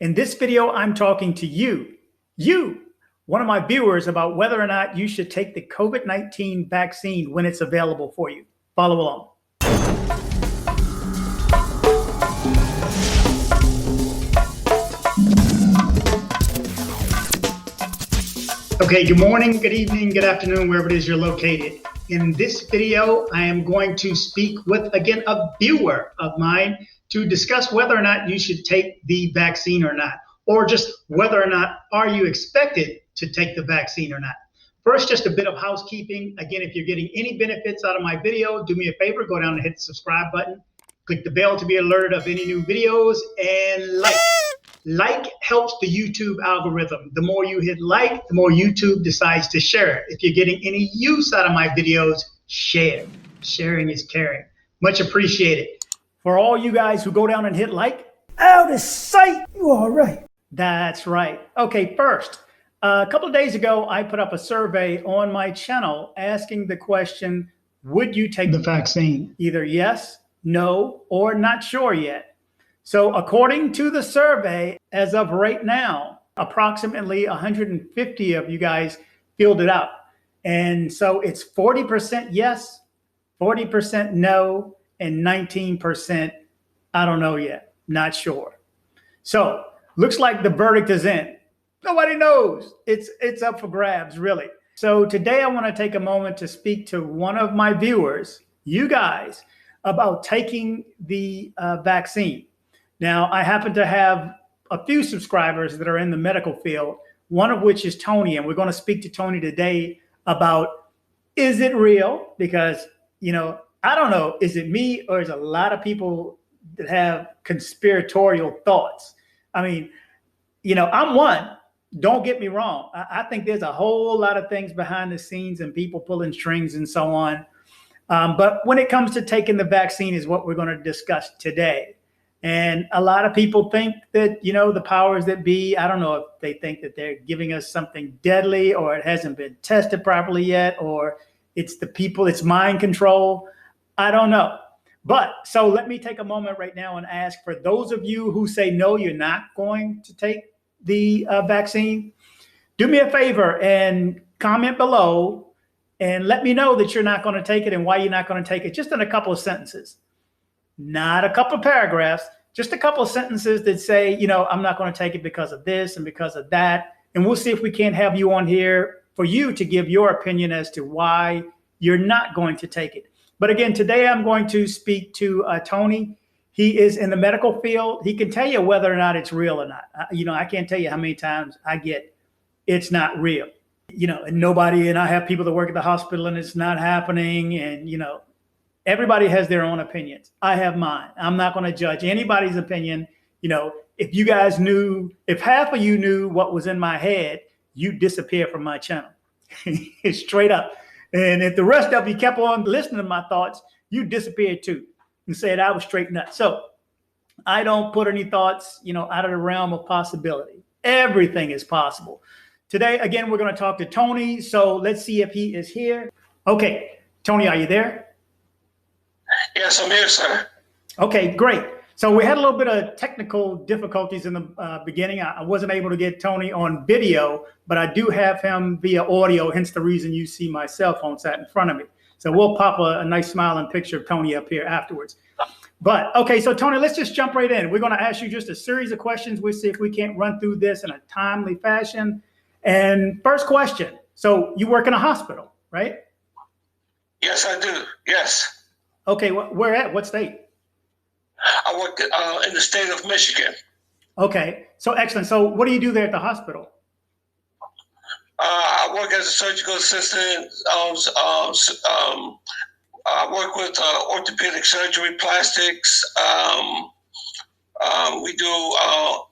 In this video, I'm talking to you, one of my viewers, about whether or not you should take the COVID-19 vaccine when it's available for you. Follow along. Okay, good morning, good evening, good afternoon, wherever it is you're located. In this video, I am going to speak with, again, a viewer of mine to discuss whether or not you should take the vaccine or not, or just whether or not are you expected to take the vaccine or not. First, just a bit of housekeeping. Again, if you're getting any benefits out of my video, do me a favor, go down and hit the subscribe button, click the bell to be alerted of any new videos, and like. Like helps the YouTube algorithm. The more you hit like, the more YouTube decides to share it. If you're getting any use out of my videos, share. Sharing is caring. Much appreciated. For all you guys who go down and hit like, out of sight, you all right. That's right. Okay, first, a couple of days ago, I put up a survey on my channel asking the question, would you take the vaccine? Either yes, no, or not sure yet. So according to the survey, as of right now, approximately 150 of you guys filled it out. And so it's 40% yes, 40% no, and 19% I don't know yet, not sure. So looks like the verdict is in. Nobody knows. It's up for grabs, really. So today I want to take a moment to speak to one of my viewers, you guys, about taking the vaccine. Now, I happen to have a few subscribers that are in the medical field, one of which is Tony, and we're going to speak to Tony today about, is it real? Because, I don't know, is it me or is a lot of people that have conspiratorial thoughts? I mean, I'm one, don't get me wrong. I think there's a whole lot of things behind the scenes and people pulling strings and so on. But when it comes to taking the vaccine is what we're going to discuss today. And a lot of people think that, the powers that be, I don't know if they think that they're giving us something deadly or it hasn't been tested properly yet, or it's the people, it's mind control. I don't know. But so let me take a moment right now and ask for those of you who say, no, you're not going to take the vaccine, do me a favor and comment below and let me know that you're not going to take it and why you're not going to take it, just in a couple of sentences. Not a couple of paragraphs, just a couple of sentences that say, I'm not going to take it because of this and because of that. And we'll see if we can't have you on here for you to give your opinion as to why you're not going to take it. But again, today I'm going to speak to Tony. He is in the medical field. He can tell you whether or not it's real or not. I can't tell you how many times I get, it's not real. And I have people that work at the hospital and it's not happening. And, everybody has their own opinions. I have mine. I'm not going to judge anybody's opinion. If you guys knew, if half of you knew what was in my head, you'd disappear from my channel. Straight up. And if the rest of you kept on listening to my thoughts, you'd disappear too and said I was straight nuts. So I don't put any thoughts, out of the realm of possibility. Everything is possible. Today, again, we're going to talk to Tony. So let's see if he is here. Okay. Tony, are you there? Yes, I'm here, sir. Okay, great. So we had a little bit of technical difficulties in the beginning. I wasn't able to get Tony on video, but I do have him via audio, hence the reason you see my cell phone sat in front of me. So we'll pop a nice smiling picture of Tony up here afterwards. But, okay, so Tony, let's just jump right in. We're going to ask you just a series of questions. We'll see if we can't run through this in a timely fashion. And first question, so you work in a hospital, right? Yes, I do. Yes. Okay, where at? What state? I work in the state of Michigan. Okay, so excellent. So what do you do there at the hospital? I work as a surgical assistant. I work with orthopedic surgery, plastics. We do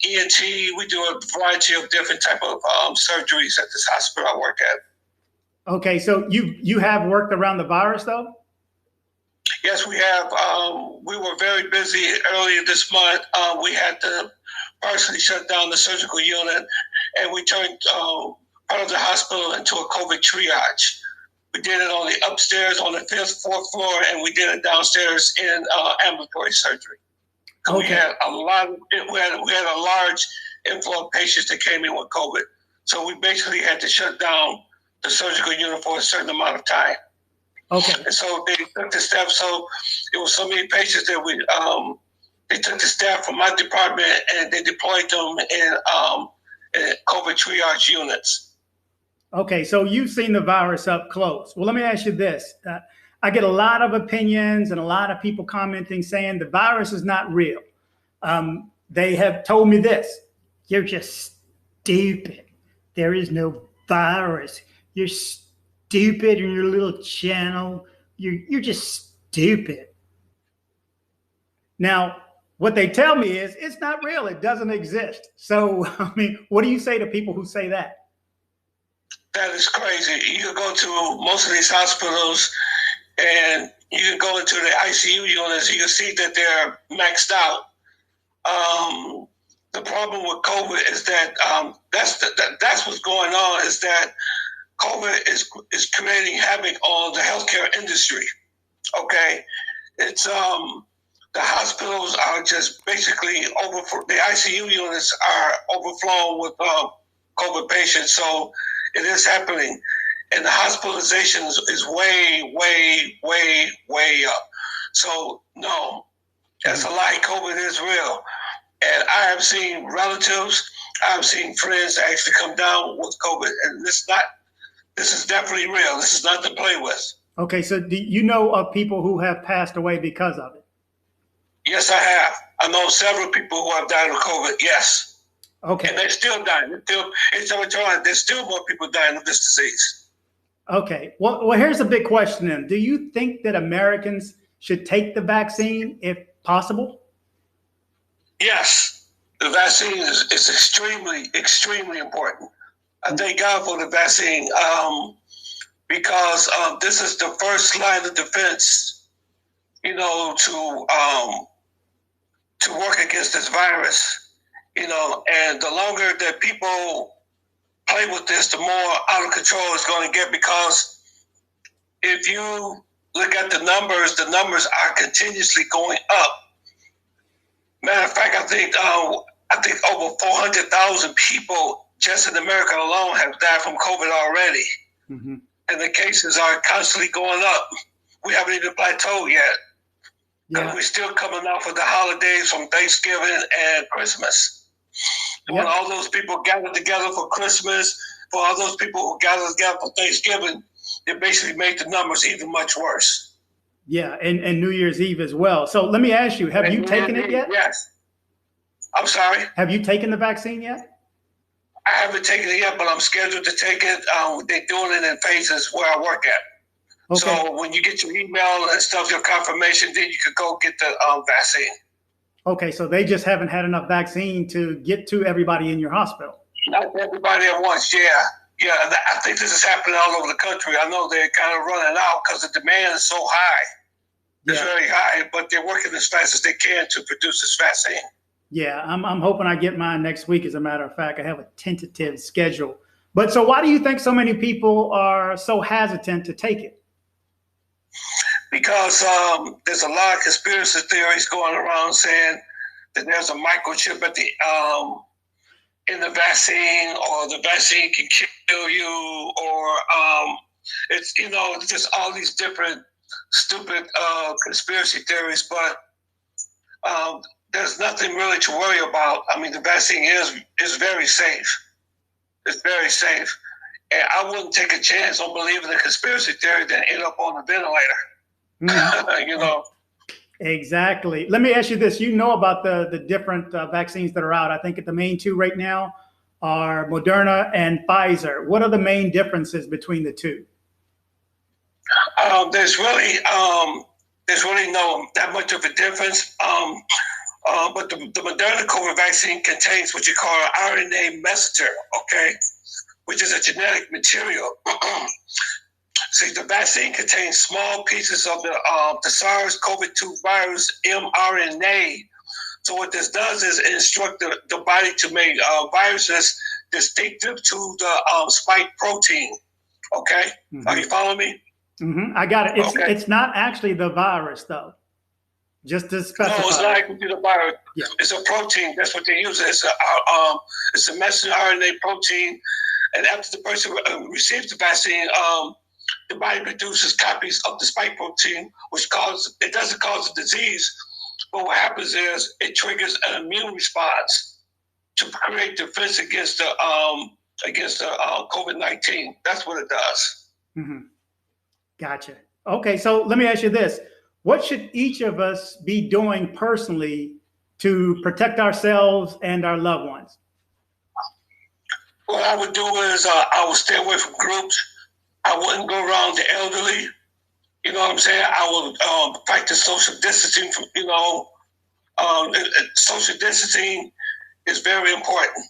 ENT. We do a variety of different type of surgeries at this hospital I work at. Okay, so you have worked around the virus though? Yes, we have. We were very busy earlier this month. We had to partially shut down the surgical unit, and we turned part of the hospital into a COVID triage. We did it on the upstairs on the fourth floor, and we did it downstairs in ambulatory surgery. So okay. We had a large inflow of patients that came in with COVID. So we basically had to shut down the surgical unit for a certain amount of time. Okay. And so they took the staff. So it was so many patients that they took the staff from my department and they deployed them in COVID triage units. Okay, so you've seen the virus up close. Well, let me ask you this. I get a lot of opinions and a lot of people commenting saying the virus is not real. They have told me this: you're just stupid. There is no virus. You're stupid in your little channel. You're just stupid. Now, what they tell me is it's not real. It doesn't exist. So, I mean, what do you say to people who say that? That is crazy. You can go to most of these hospitals and you can go into the ICU units. You can see that they're maxed out. The problem with COVID is that that's what's going on. Is that COVID is creating havoc on the healthcare industry. Okay, it's the hospitals are just basically the ICU units are overflowing with COVID patients. So it is happening, and the hospitalization is way, way, way, way up. So no, that's a lie. COVID is real. And I have seen relatives, I've seen friends actually come down with COVID, and this is definitely real. This is not to play with. Okay, so do you know of people who have passed away because of it? Yes, I have. I know several people who have died of COVID, yes. Okay. And they're still dying. There's still more people dying of this disease. Okay, well, here's a big question then. Do you think that Americans should take the vaccine if possible? Yes, the vaccine is extremely, extremely important. I thank God for the vaccine because this is the first line of defense, to work against this virus, and the longer that people play with this, the more out of control it's going to get, because if you look at the numbers are continuously going up. Matter of fact, I think over 400,000 people just in America alone have died from COVID already. Mm-hmm. And the cases are constantly going up. We haven't even plateaued yet. Yeah. We're still coming off of the holidays from Thanksgiving and Christmas. And when all those people gathered together for Christmas, for all those people who gathered together for Thanksgiving, it basically made the numbers even much worse. Yeah, and New Year's Eve as well. So let me ask you, have you taken it yet? Yes. I'm sorry? Have you taken the vaccine yet? I haven't taken it yet, but I'm scheduled to take it. They're doing it in phases where I work at. Okay. So when you get your email and stuff, your confirmation, then you could go get the vaccine. Okay, so they just haven't had enough vaccine to get to everybody in your hospital. Not everybody at once, yeah. Yeah, I think this is happening all over the country. I know they're kind of running out because the demand is so high. It's very high, but they're working as fast as they can to produce this vaccine. Yeah, I'm hoping I get mine next week. As a matter of fact, I have a tentative schedule. But so why do you think so many people are so hesitant to take it? Because there's a lot of conspiracy theories going around saying that there's a microchip at the in the vaccine, or the vaccine can kill you, or it's just all these different stupid conspiracy theories. But there's nothing really to worry about. I mean, the vaccine is very safe. It's very safe, and I wouldn't take a chance on believing a conspiracy theory than end up on a ventilator. Exactly. Let me ask you this. You know about the different vaccines that are out. I think the main two right now are Moderna and Pfizer. What are the main differences between the two? There's really no that much of a difference. But the Moderna COVID vaccine contains what you call an RNA messenger, okay, which is a genetic material. See, the vaccine contains small pieces of the SARS-CoV-2 virus mRNA. So what this does is instruct the body to make viruses distinctive to the spike protein. Okay, Are you following me? I got it. It's not actually the virus, though. Just to specify. No, it's not a computer virus. Yeah. It's a protein. That's what they use. It's a messenger RNA protein. And after the person receives the vaccine, the body produces copies of the spike protein, which doesn't cause the disease. But what happens is it triggers an immune response to create defense against the COVID-19. That's what it does. Mm-hmm. Gotcha. Okay, so let me ask you this. What should each of us be doing personally to protect ourselves and our loved ones? What I would do is I would stay away from groups. I wouldn't go around the elderly. You know what I'm saying? I would practice social distancing. Social distancing is very important.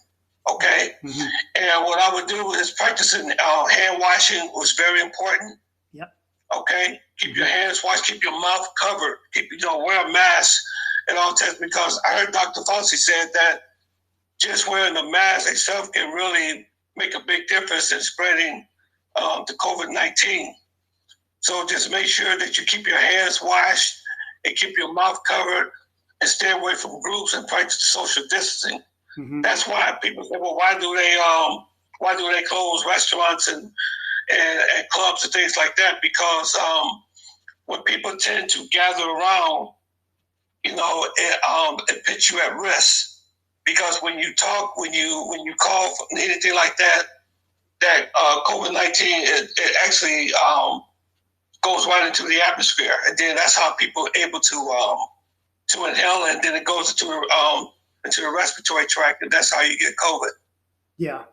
Okay? Mm-hmm. And what I would do is practicing hand washing was very important. Yep. Okay? Keep your hands washed, keep your mouth covered, wear a mask at all times, because I heard Dr. Fauci said that just wearing the mask itself can really make a big difference in spreading the COVID-19. So just make sure that you keep your hands washed and keep your mouth covered and stay away from groups and practice social distancing. Mm-hmm. That's why people say, well, why do they close restaurants and clubs and things like that? Because when people tend to gather around, it puts you at risk. Because when you talk, when you cough, anything like that COVID-19, it actually goes right into the atmosphere, and then that's how people are able to inhale, and then it goes into the respiratory tract, and that's how you get COVID. Yeah,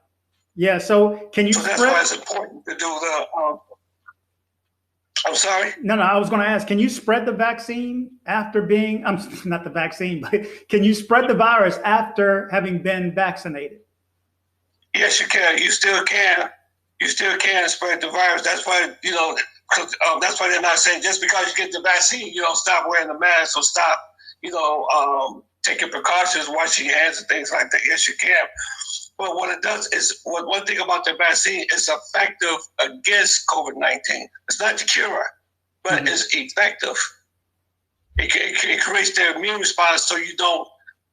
yeah. So can you? So that's why it's important to do the. I'm sorry? No, I was going to ask, can you spread the vaccine after being, not the vaccine, but can you spread the virus after having been vaccinated? Yes, you can. You still can. You still can spread the virus. That's why, that's why they're not saying just because you get the vaccine, you don't stop wearing the mask or stop, taking precautions, washing your hands and things like that. Yes, you can. But what it does is, one thing about the vaccine is effective against COVID-19. It's not the cure, but mm-hmm. it's effective. It creates the immune response, so you don't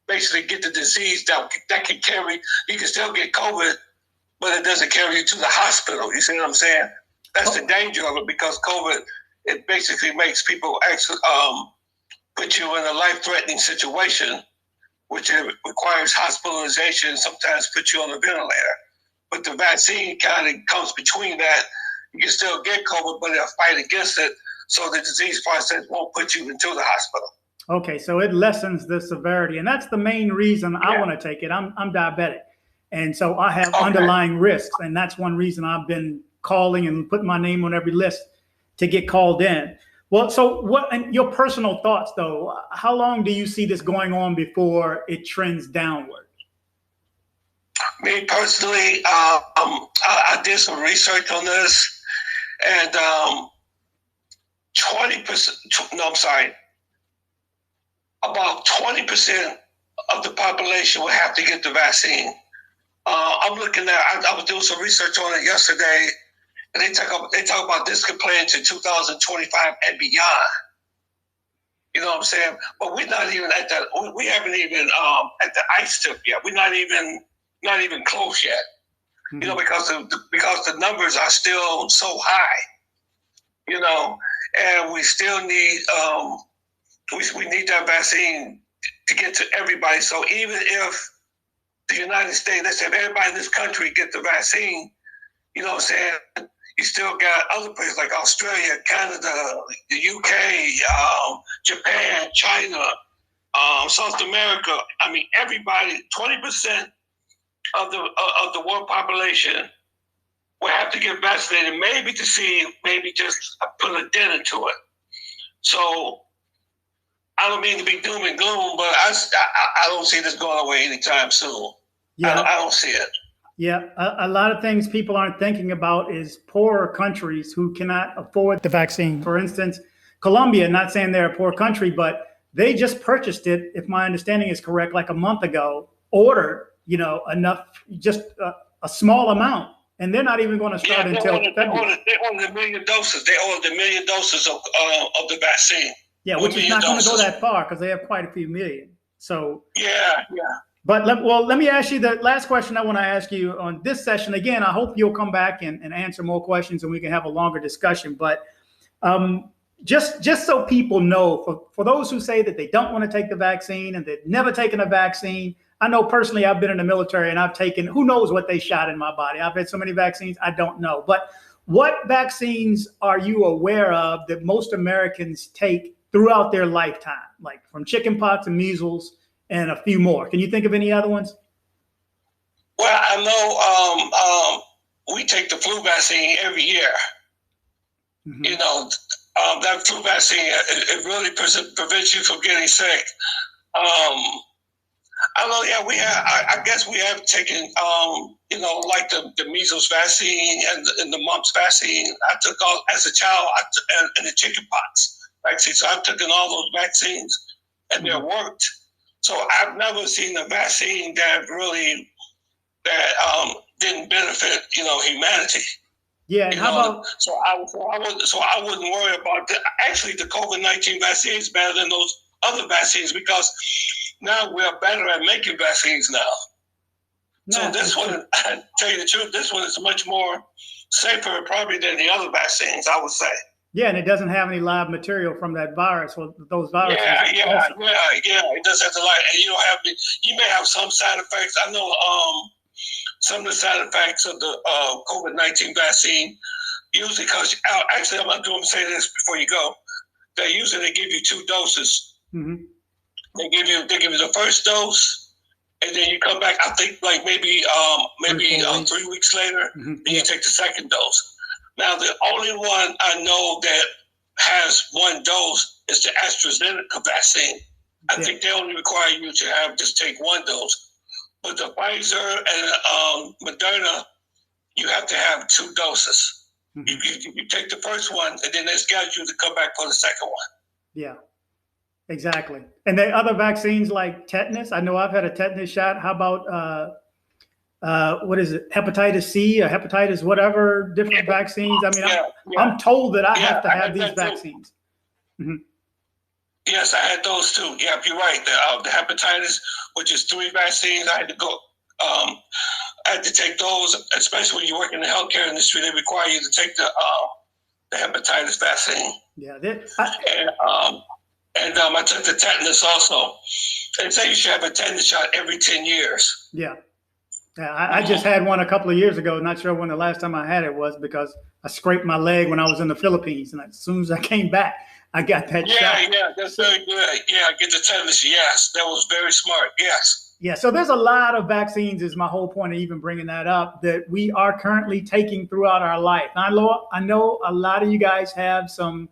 basically get the disease that can carry. You can still get COVID, but it doesn't carry you to the hospital. You see what I'm saying? That's the danger of it, because COVID, it basically makes people actually put you in a life-threatening situation, which requires hospitalization, sometimes put you on a ventilator. But the vaccine kind of comes between that. You can still get COVID, but it'll fight against it, so the disease process won't put you into the hospital. Okay, so it lessens the severity, and that's the main reason I want to take it. I'm diabetic, and so I have underlying risks, and that's one reason I've been calling and putting my name on every list to get called in. Well, so what, and your personal thoughts though, how long do you see this going on before it trends downward? Me personally, I did some research on this, and 20%, about 20% of the population will have to get the vaccine. I'm looking at, I was doing some research on it yesterday, and they talk about this could play into 2025 and beyond. You know what I'm saying? But we're not even at that. We haven't even at the ice tip yet. We're not even close yet. Mm-hmm. Because the numbers are still so high. And we still need we need that vaccine to get to everybody. So even if the United States, let's say if everybody in this country get the vaccine, you know what I'm saying? You still got other places like Australia, Canada, the UK, Japan, China, South America. I mean, everybody, 20% of the world population will have to get vaccinated, maybe just put a dent into it. So I don't mean to be doom and gloom, but I don't see this going away anytime soon. Yeah. I don't see it. Yeah, a lot of things people aren't thinking about is poorer countries who cannot afford the vaccine. For instance, Colombia, not saying they're a poor country, but they just purchased it, if my understanding is correct, like a month ago, ordered, enough, just a small amount. And they're not even going to start until February. They ordered 1 million doses. They ordered 1 million doses of the vaccine. Yeah, which is not going to go that far because they have quite a few million. So yeah. But let me ask you the last question I want to ask you on this session. Again, I hope you'll come back and answer more questions and we can have a longer discussion. But just so people know, for those who say that they don't want to take the vaccine and they've never taken a vaccine, I know personally I've been in the military and I've taken, who knows what they shot in my body. I've had so many vaccines, I don't know. But what vaccines are you aware of that most Americans take throughout their lifetime, like from chickenpox and measles and a few more? Can you think of any other ones? Well, I know we take the flu vaccine every year. Mm-hmm. You know, that flu vaccine, it really prevents you from getting sick. I know, yeah, I guess we have taken, you know, like the measles vaccine and the mumps vaccine. I took all, as a child, and the chickenpox vaccine. So I've taken all those vaccines and they worked. So I've never seen a vaccine that really didn't benefit, you know, humanity. Yeah, and how about so I wouldn't worry about that. Actually, the COVID-19 vaccine is better than those other vaccines because now we're better at making vaccines now. So this one, I tell you the truth, this one is much more safer probably than the other vaccines, I would say. Yeah, and it doesn't have any live material from that virus or those viruses. Yeah. It does have the live, and you may have some side effects. I know some of the side effects of the COVID-19 vaccine, usually because actually I'm going to say this before you go. They give you 2 doses. Mm-hmm. They give you the first dose, and then you come back. I think like maybe 3 weeks later, mm-hmm. Then you take the second dose. Now, the only one I know that has 1 dose is the AstraZeneca vaccine. I think they only require you to just take 1 dose. But the Pfizer and Moderna, you have to have 2 doses. Mm-hmm. You take the first one, and then they schedule you to come back for the second one. Yeah, exactly. And the other vaccines like tetanus, I know I've had a tetanus shot. How about what is it, hepatitis C or hepatitis whatever, different vaccines? I mean, I'm told that I have to have these vaccines. Mm-hmm. Yes, I had those too. Yeah, you're right. The hepatitis, which is 3 vaccines, I had to go. I had to take those, especially when you work in the healthcare industry. They require you to take the hepatitis vaccine. Yeah, I took the tetanus also. They say you should have a tetanus shot every 10 years. Yeah. I just had one a couple of years ago. Not sure when the last time I had it was because I scraped my leg when I was in the Philippines. And as soon as I came back, I got that shot. Yeah, that's very good. Yeah, get the tetanus. Yes, that was very smart. Yes. Yeah, so there's a lot of vaccines is my whole point of even bringing that up that we are currently taking throughout our life. Now, I know a lot of you guys have some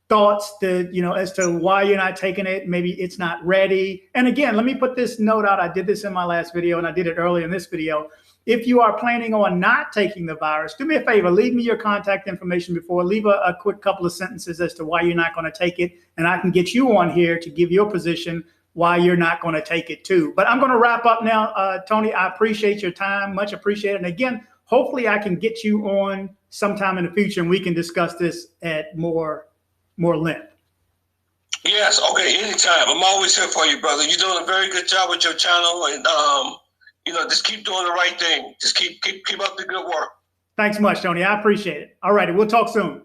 thoughts that, you know, as to why you're not taking it. Maybe it's not ready. And again, let me put this note out. I did this in my last video and I did it earlier in this video. If you are planning on not taking the virus, do me a favor, leave me your contact information before, leave a quick couple of sentences as to why you're not going to take it. And I can get you on here to give your position why you're not going to take it too. But I'm going to wrap up now. Tony, I appreciate your time. Much appreciated. And again, hopefully I can get you on sometime in the future and we can discuss this at more length. Yes, okay, anytime. I'm always here for you, brother. You're doing a very good job with your channel, and just keep doing the right thing. Just keep up the good work. Thanks much, Tony. I appreciate it. All righty, we'll talk soon.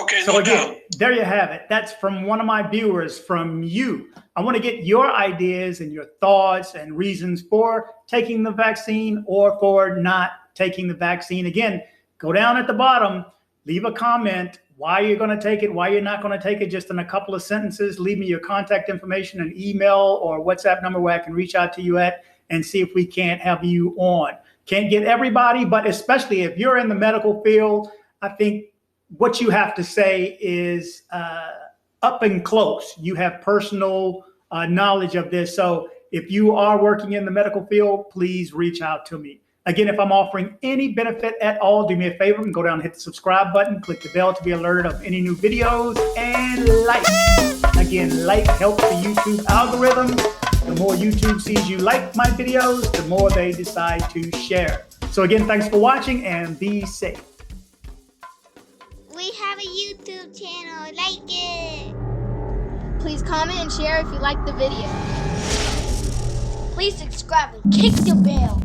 Okay. So again, there you have it. That's from one of my viewers, from you. I want to get your ideas and your thoughts and reasons for taking the vaccine or for not taking the vaccine. Again, go down at the bottom, leave a comment. Why you're going to take it, why you're not going to take it, just in a couple of sentences. Leave me your contact information, an email or WhatsApp number where I can reach out to you at and see if we can't have you on. Can't get everybody, but especially if you're in the medical field, I think what you have to say is up and close. You have personal knowledge of this. So if you are working in the medical field, please reach out to me. Again, if I'm offering any benefit at all, do me a favor and go down and hit the subscribe button, click the bell to be alerted of any new videos, and like. Again, like helps the YouTube algorithm. The more YouTube sees you like my videos, the more they decide to share. So again, thanks for watching and be safe. We have a YouTube channel, like it. Please comment and share if you liked the video. Please subscribe and kick the bell.